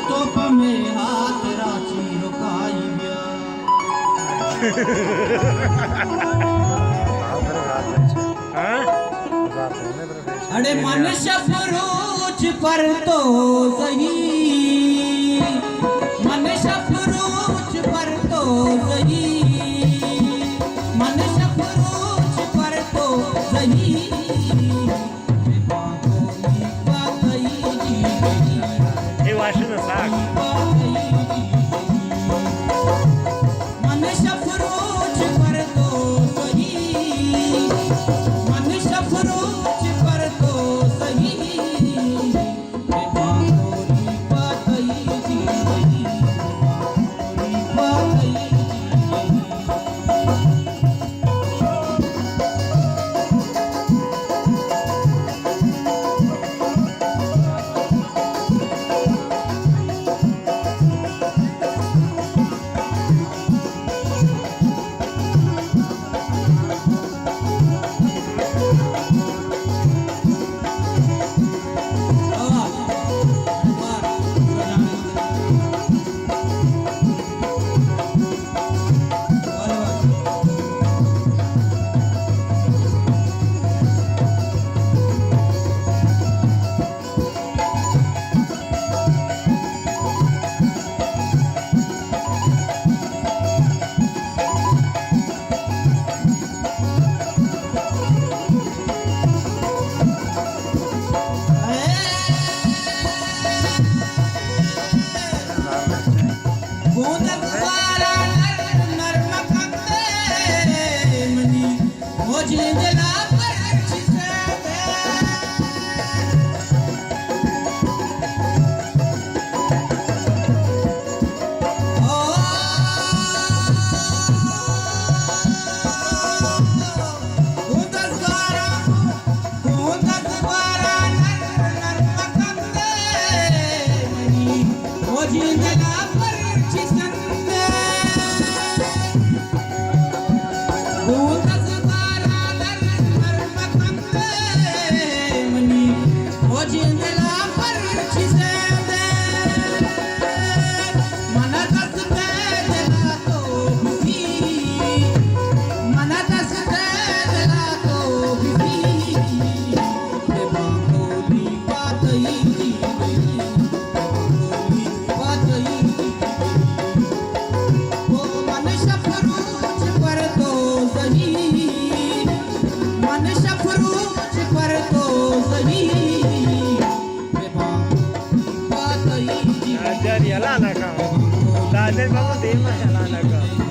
तोप में हाथ राची रुकाई गया अरे मनुष्य फरोज पर तो सही मनुष्य फरोज पर तो सही मनुष्य फरोज पर तो सही Eu acho no saco. मनुष्य फरोज पर तो सही मनुष्य फरोज पर तो सही Jadi ala nak kau. Dah jadi bawa tema ala nak kau.